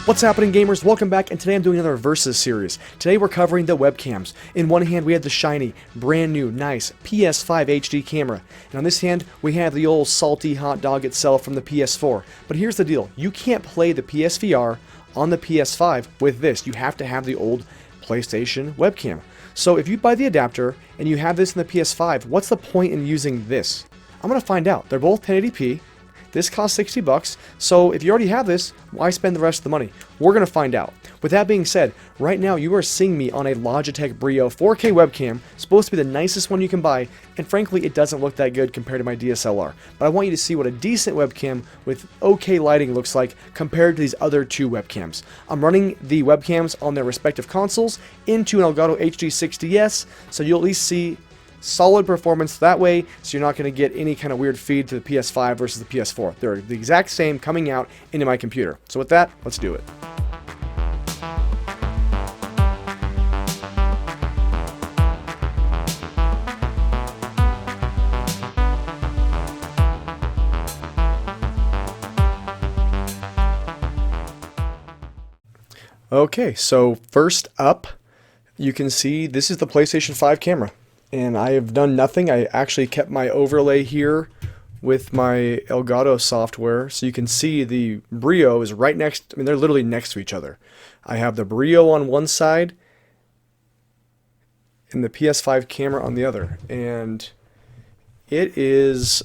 What's happening, gamers? Welcome back, and today I'm doing another Versus series. Today we're covering the webcams. In one hand we have the shiny, brand new, nice PS5 HD camera, and on this hand we have the old salty hot dog itself from the PS4. But here's the deal, you can't play the PSVR on the PS5 with this. You have to have the old PlayStation webcam. So if you buy the adapter and you have this in the PS5, what's the point in using this? I'm gonna find out. They're both 1080p. This costs 60 bucks, so if you already have this, why spend the rest of the money? We're going to find out. With that being said, right now you are seeing me on a Logitech Brio 4K webcam, supposed to be the nicest one you can buy, and frankly it doesn't look that good compared to my DSLR. But I want you to see what a decent webcam with okay lighting looks like compared to these other two webcams. I'm running the webcams on their respective consoles into an Elgato HD 60S, so you'll at least see solid performance that way, so you're not going to get any kind of weird feed to the PS5 versus the PS4. They're the exact same coming out into my computer. So with that, let's do it. Okay, so first up, you can see this is the PlayStation 5 camera. And I have done nothing. I actually kept my overlay here with my Elgato software, so you can see the Brio is right next, I mean they're literally next to each other. I have the Brio on one side and the PS5 camera on the other, and it is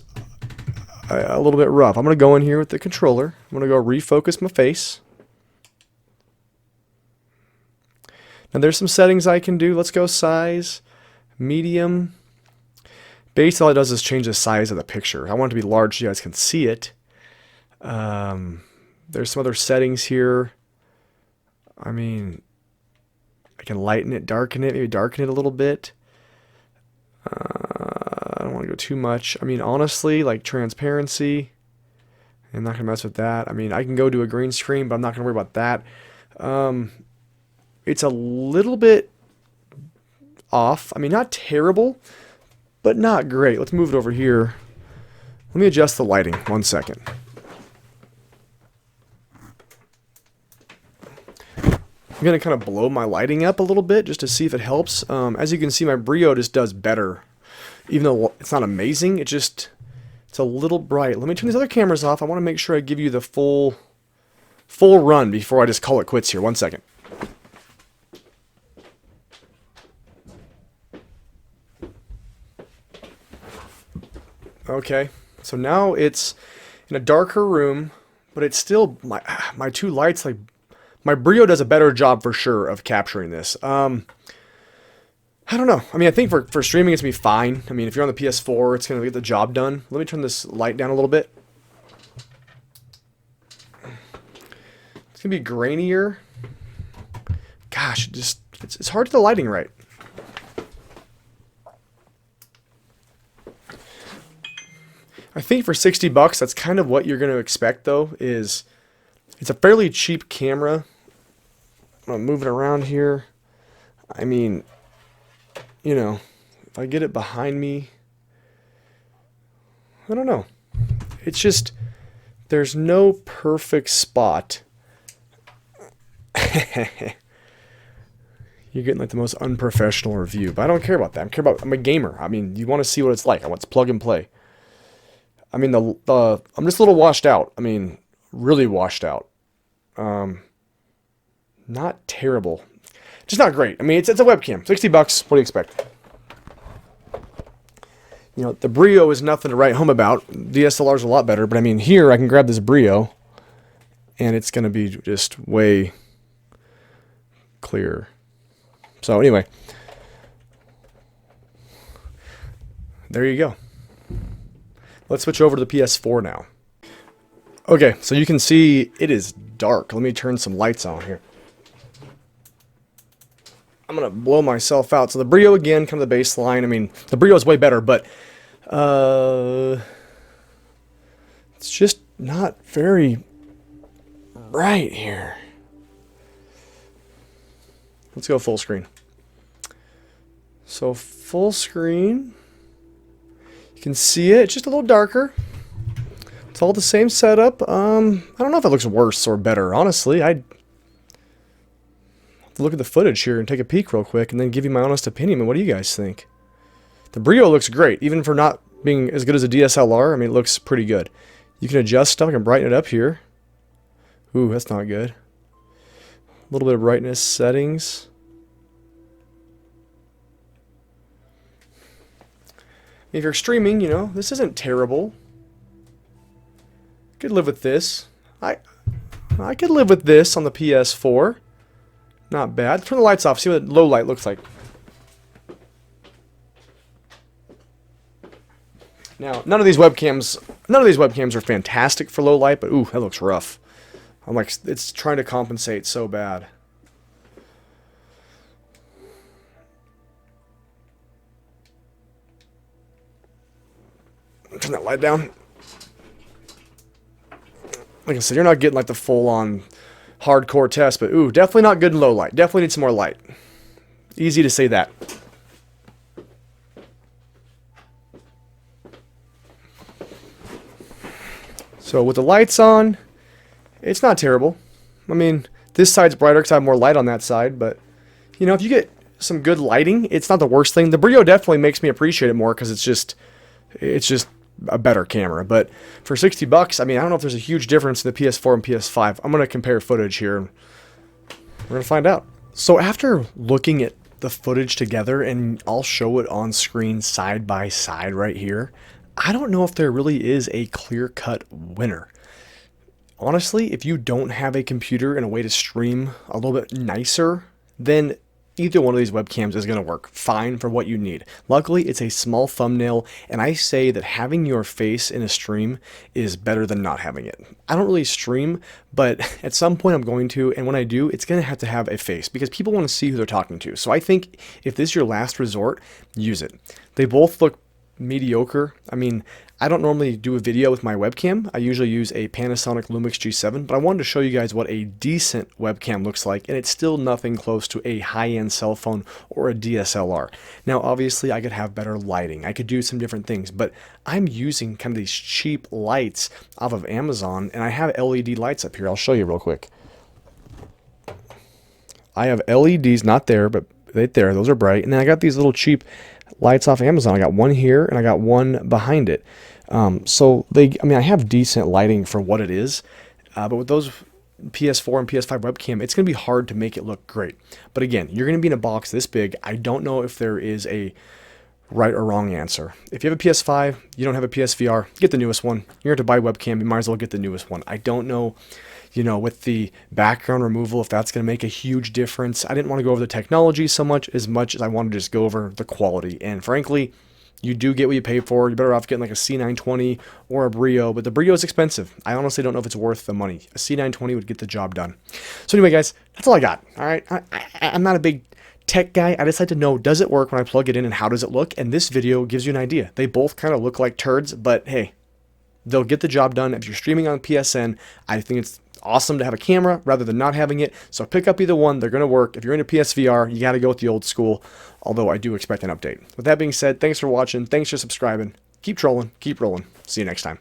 a little bit rough. I'm going to go in here with the controller. I'm going to go refocus my face. Now there's some settings I can do. Let's go size. Medium. Basically all it does is change the size of the picture. I want it to be large so you guys can see it. There's some other settings here. I mean, I can lighten it, darken it, maybe darken it a little bit. I don't want to go too much. I mean, honestly, like transparency, I'm not going to mess with that. I mean, I can go to a green screen, but I'm not going to worry about that. It's a little bit off. I mean, not terrible, but not great. Let's move it over here. Let me adjust the lighting. 1 second. I'm going to kind of blow my lighting up a little bit just to see if it helps. As you can see, my Brio just does better. Even though it's not amazing, it's a little bright. Let me turn these other cameras off. I want to make sure I give you the full run before I just call it quits here. 1 second. Okay, so now it's in a darker room, but it's still my two lights. Like my Brio does a better job for sure of capturing this. I don't know. I mean, I think for streaming it's gonna be fine. I mean, if you're on the PS4, it's gonna get the job done. Let me turn this light down a little bit. It's gonna be grainier. Gosh, it's hard to the lighting right. I think for 60 bucks, that's kind of what you're going to expect, though, is it's a fairly cheap camera. I'm going to move it around here. I mean, you know, if I get it behind me, I don't know. It's just, there's no perfect spot. You're getting like the most unprofessional review, but I don't care about that. I'm a gamer. I mean, you want to see what it's like. I want to plug and play. I mean, I'm just a little washed out. I mean, really washed out. Not terrible. Just not great. I mean, it's a webcam. 60 bucks. What do you expect? You know, the Brio is nothing to write home about. DSLR is a lot better. But I mean, here I can grab this Brio, and it's going to be just way clearer. So anyway, there you go. Let's switch over to the PS4 now. Okay, so you can see it is dark. Let me turn some lights on here. I'm going to blow myself out. So the Brio, again, kind of the baseline. I mean, the Brio is way better, but it's just not very bright here. Let's go full screen. So full screen. You can see it. It's just a little darker. It's all the same setup. I don't know if it looks worse or better. Honestly, I look at the footage here and take a peek real quick and then give you my honest opinion. And what do you guys think? The Brio looks great, even for not being as good as a DSLR. I mean, it looks pretty good. You can adjust stuff. I can brighten it up here. Ooh, that's not good. A little bit of brightness settings. If you're streaming, you know, this isn't terrible. Could live with this. I could live with this on the PS4. Not bad. Turn the lights off. See what low light looks like. Now, none of these webcams are fantastic for low light, but ooh, that looks rough. I'm like, it's trying to compensate so bad. Turn that light down. Like I said, you're not getting like the full-on hardcore test, but ooh, definitely not good in low light. Definitely need some more light. Easy to say that. So with the lights on, it's not terrible. I mean, this side's brighter because I have more light on that side, but you know, if you get some good lighting, it's not the worst thing. The Brio definitely makes me appreciate it more because it's just a better camera. But for 60 bucks, I mean, I don't know if there's a huge difference in the PS4 and PS5. I'm going to compare footage here and we're going to find out. So after looking at the footage together, and I'll show it on screen side by side right here, I don't know if there really is a clear-cut winner. Honestly, if you don't have a computer and a way to stream a little bit nicer, then either one of these webcams is going to work fine for what you need. Luckily, it's a small thumbnail, and I say that having your face in a stream is better than not having it. I don't really stream, but at some point I'm going to, and when I do, it's going to have a face because people want to see who they're talking to. So I think if this is your last resort, use it. They both look mediocre. I mean, I don't normally do a video with my webcam. I usually use a Panasonic Lumix G7, but I wanted to show you guys what a decent webcam looks like, and it's still nothing close to a high-end cell phone or a DSLR. Now, obviously, I could have better lighting. I could do some different things, but I'm using kind of these cheap lights off of Amazon, and I have LED lights up here. I'll show you real quick. I have LEDs, not there, but right there. Those are bright. And then I got these little cheap lights off Amazon. I got one here and I got one behind it. So I mean, I have decent lighting for what it is, but with those PS4 and PS5 webcam, it's going to be hard to make it look great. But again, you're going to be in a box this big. I don't know if there is a right or wrong answer. If you have a PS5, you don't have a PSVR, get the newest one. You're going to buy a webcam, you might as well get the newest one. I don't know, you know, with the background removal, if that's going to make a huge difference. I didn't want to go over the technology so much as I wanted to just go over the quality. And frankly, you do get what you pay for. You're better off getting like a C920 or a Brio, but the Brio is expensive. I honestly don't know if it's worth the money. A C920 would get the job done. So anyway, guys, that's all I got. All right, I'm not a big tech guy. I just like to know, does it work when I plug it in and how does it look? And this video gives you an idea. They both kind of look like turds, but hey, they'll get the job done. If you're streaming on PSN, I think it's awesome to have a camera rather than not having it. So pick up either one. They're going to work. If you're into PSVR, you got to go with the old school, although I do expect an update. With that being said, thanks for watching. Thanks for subscribing. Keep trolling. Keep rolling. See you next time.